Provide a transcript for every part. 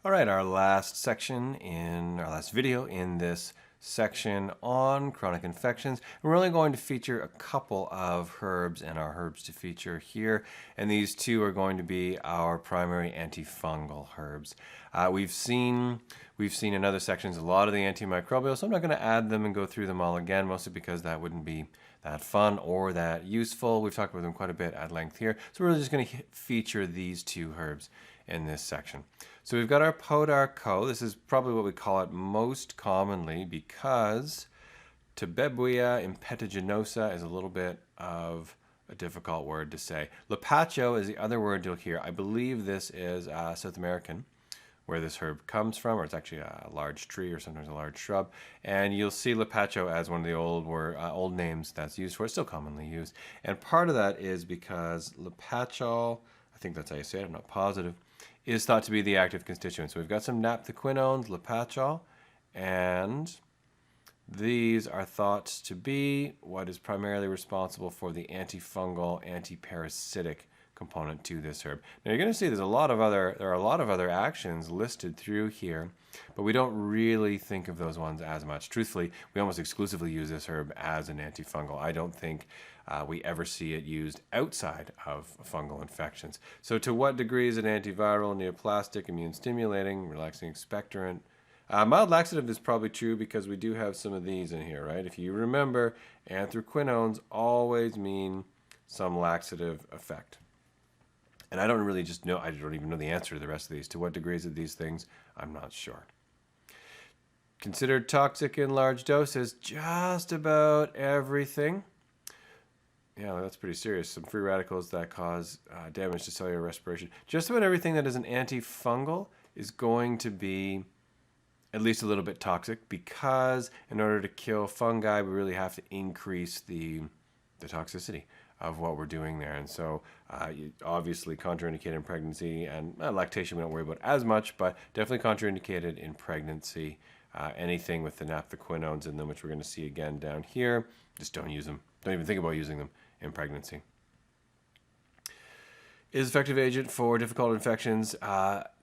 All right, our last section in our last video in this section on chronic infections. We're only going to feature a couple of herbs and our herbs to feature here, and these two are going to be our primary antifungal herbs. We've seen in other sections a lot of the antimicrobial, so I'm not going to add them and go through them all again, mostly because that wouldn't be that fun or that useful. We've talked about them quite a bit at length here, so we're really just going to feature these two herbs in this section. So we've got our Podarco. This is probably what we call it most commonly because Tabebuia impetigonosa is a little bit of a difficult word to say. Lepacho is the other word you'll hear. I believe this is South American, where this herb comes from, or it's actually a large tree or sometimes a large shrub. And you'll see Lepacho as one of the old names that's used for it, still commonly used. And part of that is because Lepacho, I think that's how you say it, I'm not positive, is thought to be the active constituent. So we've got some naphthoquinones, Lepacho, and these are thought to be what is primarily responsible for the antifungal, antiparasitic component to this herb. Now you're going to see there are a lot of other actions listed through here, but we don't really think of those ones as much. Truthfully, we almost exclusively use this herb as an antifungal. I don't think we ever see it used outside of fungal infections. So to what degree is it antiviral, neoplastic, immune stimulating, relaxing expectorant? Mild laxative is probably true because we do have some of these in here, right? If you remember, anthraquinones always mean some laxative effect. And I don't really just know, I don't even know the answer to the rest of these. To what degrees of these things, I'm not sure. Considered toxic in large doses, just about everything. Yeah, that's pretty serious. Some free radicals that cause damage to cellular respiration. Just about everything that is an antifungal is going to be at least a little bit toxic because in order to kill fungi, we really have to increase the toxicity of what we're doing there. And so obviously contraindicated in pregnancy and lactation we don't worry about as much, but definitely contraindicated in pregnancy. Anything with the naphthoquinones in them, which we're going to see again down here, just don't use them. Don't even think about using them in pregnancy. Is effective agent for difficult infections.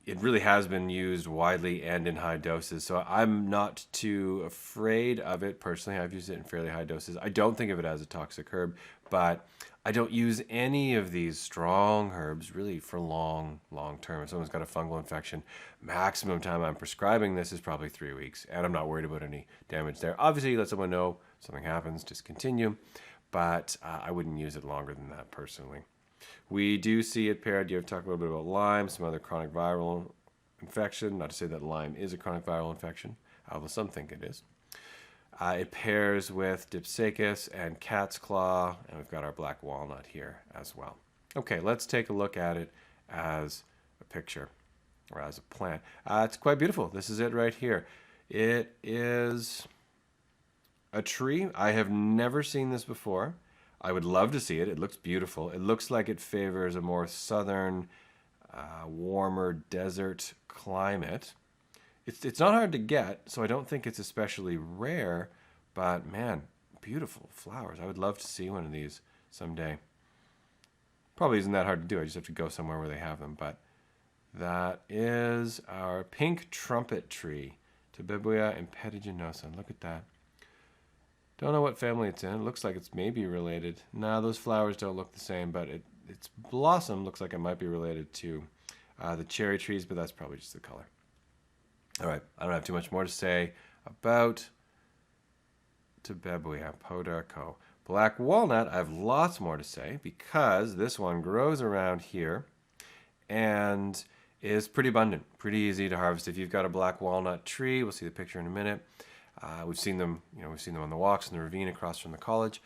It really has been used widely and in high doses, so I'm not too afraid of it personally. I've used it in fairly high doses. I don't think of it as a toxic herb, but I don't use any of these strong herbs really for long term. If someone's got a fungal infection, maximum time I'm prescribing this is probably 3 weeks, and I'm not worried about any damage there. Obviously, you let someone know something happens, discontinue, but I wouldn't use it longer than that personally. We do see it paired. You've talked a little bit about Lyme, some other chronic viral infection. Not to say that Lyme is a chronic viral infection, although some think it is. It pairs with Dipsacus and cat's claw, and we've got our black walnut here as well. Okay, let's take a look at it as a picture or as a plant. It's quite beautiful. This is it right here. It is a tree. I have never seen this before. I would love to see it. It looks beautiful. It looks like it favors a more southern, warmer desert climate. It's not hard to get, so I don't think it's especially rare, but man, beautiful flowers. I would love to see one of these someday. Probably isn't that hard to do. I just have to go somewhere where they have them, but that is our pink trumpet tree, Tabebuia impetigonosa. Look at that. Don't know what family it's in. It looks like it's maybe related. Nah, those flowers don't look the same, but its blossom looks like it might be related to the cherry trees, but that's probably just the color. All right, I don't have too much more to say about Tabebuia Podarco. Black walnut, I have lots more to say because this one grows around here and is pretty abundant, pretty easy to harvest. If you've got a black walnut tree, we'll see the picture in a minute. We've seen them on the walks in the ravine across from the college,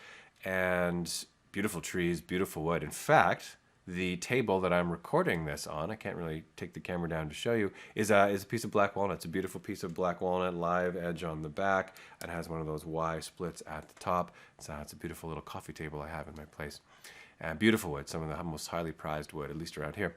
and beautiful trees, beautiful wood. In fact, the table that I'm recording this on, I can't really take the camera down to show you, is a piece of black walnut. It's a beautiful piece of black walnut, live edge on the back. It has one of those Y splits at the top. It's a beautiful little coffee table I have in my place. And beautiful wood, some of the most highly prized wood, at least around here.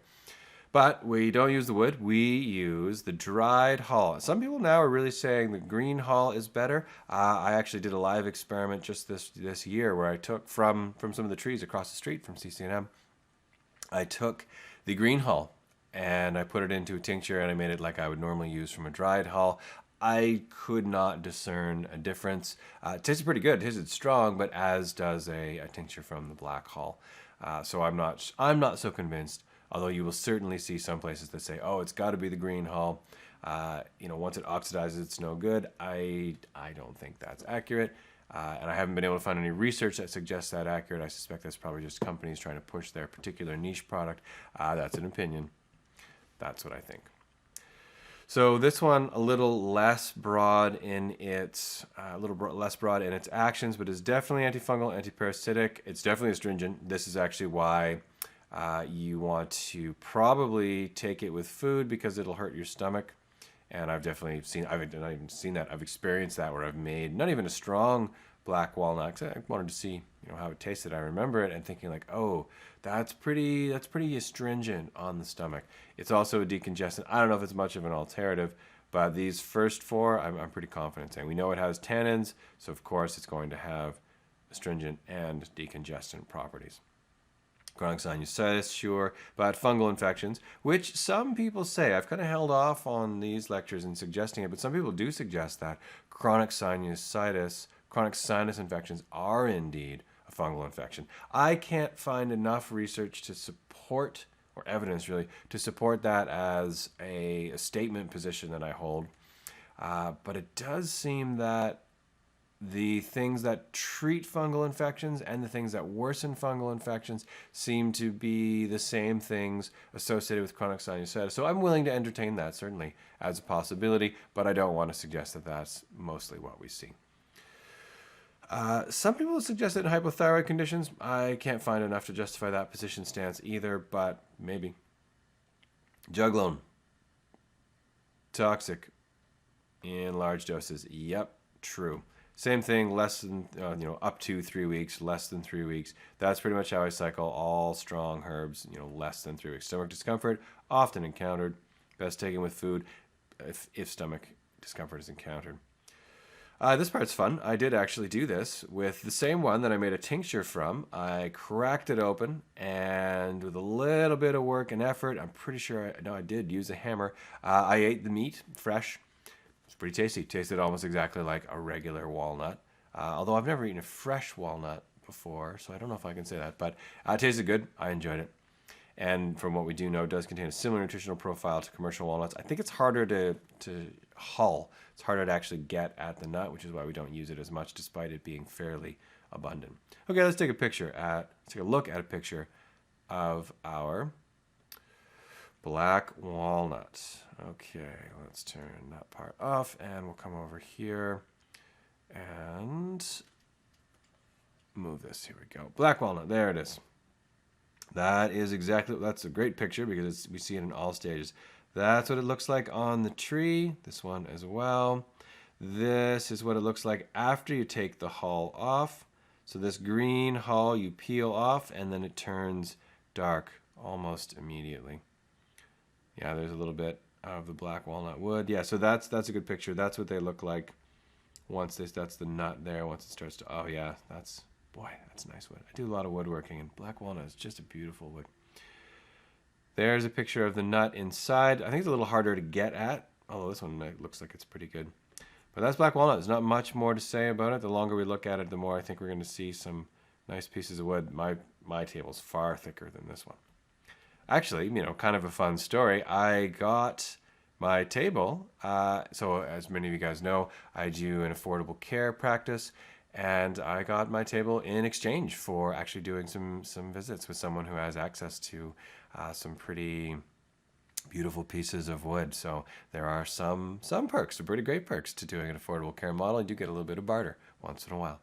But we don't use the wood, we use the dried hull. Some people now are really saying the green hull is better. I actually did a live experiment just this year where I took from some of the trees across the street from CCNM. I took the green hull and I put it into a tincture and I made it like I would normally use from a dried hull, I could not discern a difference. It tasted pretty good. It tasted strong, but as does a tincture from the black hull. So I'm not so convinced. Although you will certainly see some places that say, "Oh, it's got to be the green hull." Once it oxidizes, it's no good. I don't think that's accurate, and I haven't been able to find any research that suggests that accurate. I suspect that's probably just companies trying to push their particular niche product. That's an opinion. That's what I think. So this one a little less broad in its actions, but is definitely antifungal, antiparasitic. It's definitely astringent. This is actually why you want to probably take it with food because it'll hurt your stomach. And I've not even seen that. I've experienced that where I've made not even a strong black walnut, 'cause I wanted to see how it tasted. I remember it and thinking like, oh, that's pretty astringent on the stomach. It's also a decongestant. I don't know if it's much of an alternative, but these first four, I'm pretty confident saying. We know it has tannins, so of course it's going to have astringent and decongestant properties. Chronic sinusitis, sure, but fungal infections, which some people say, I've kind of held off on these lectures and suggesting it, but some people do suggest that chronic sinusitis, chronic sinus infections are indeed a fungal infection. I can't find enough research to support, or evidence really, to support that as a statement position that I hold. But it does seem that the things that treat fungal infections and the things that worsen fungal infections seem to be the same things associated with chronic sinusitis. So I'm willing to entertain that, certainly, as a possibility, but I don't want to suggest that that's mostly what we see. Some people suggest that in hypothyroid conditions. I can't find enough to justify that position stance either, but maybe. Juglone. Toxic in large doses. Yep, true. Same thing, less than, up to 3 weeks, less than 3 weeks. That's pretty much how I cycle all strong herbs, less than 3 weeks. Stomach discomfort, often encountered. Best taken with food if stomach discomfort is encountered. This part's fun. I did actually do this with the same one that I made a tincture from. I cracked it open, and with a little bit of work and effort, I'm pretty sure, I did use a hammer. I ate the meat fresh. It's pretty tasty. Tasted almost exactly like a regular walnut. Although I've never eaten a fresh walnut before, so I don't know if I can say that. But it tasted good. I enjoyed it. And from what we do know, it does contain a similar nutritional profile to commercial walnuts. I think it's harder to hull. It's harder to actually get at the nut, which is why we don't use it as much, despite it being fairly abundant. Okay, let's take a look at a picture of our black walnut. Okay, let's turn that part off, and we'll come over here and move this. Here we go. Black walnut. There it is. That's a great picture because we see it in all stages. That's what it looks like on the tree. This one as well. This is what it looks like after you take the hull off. So this green hull you peel off, and then it turns dark almost immediately. Yeah, there's a little bit of the black walnut wood. Yeah, so that's a good picture. That's what they look like that's the nut there. Once it starts to, oh yeah, that's nice wood. I do a lot of woodworking, and black walnut is just a beautiful wood. There's a picture of the nut inside. I think it's a little harder to get at, although this one looks like it's pretty good. But that's black walnut. There's not much more to say about it. The longer we look at it, the more I think we're going to see some nice pieces of wood. My table's far thicker than this one. Actually, kind of a fun story. I got my table. So as many of you guys know, I do an affordable care practice. And I got my table in exchange for actually doing some visits with someone who has access to some pretty beautiful pieces of wood. So there are some perks, some pretty great perks to doing an affordable care model. You do get a little bit of barter once in a while.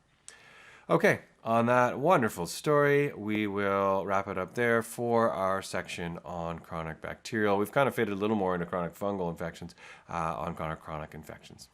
Okay, on that wonderful story, we will wrap it up there for our section on chronic bacterial. We've kind of faded a little more into chronic fungal infections on chronic infections.